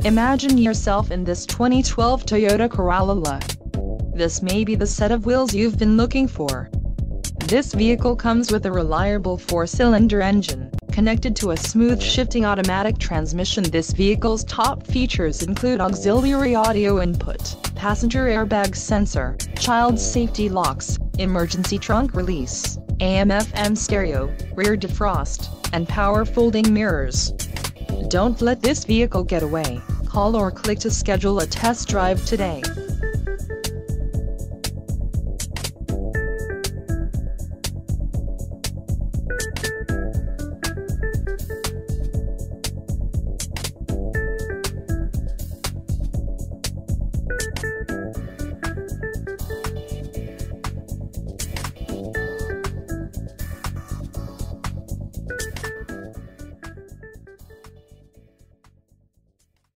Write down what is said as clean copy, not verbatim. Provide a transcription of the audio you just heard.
Imagine yourself in this 2012 Toyota Corolla. This may be the set of wheels you've been looking for. This vehicle comes with a reliable 4-cylinder engine, connected to a smooth shifting automatic transmission. This vehicle's top features include auxiliary audio input, passenger airbag sensor, child safety locks, emergency trunk release, AM/FM stereo, rear defrost, and power folding mirrors. Don't let this vehicle get away. Call or click to schedule a test drive today.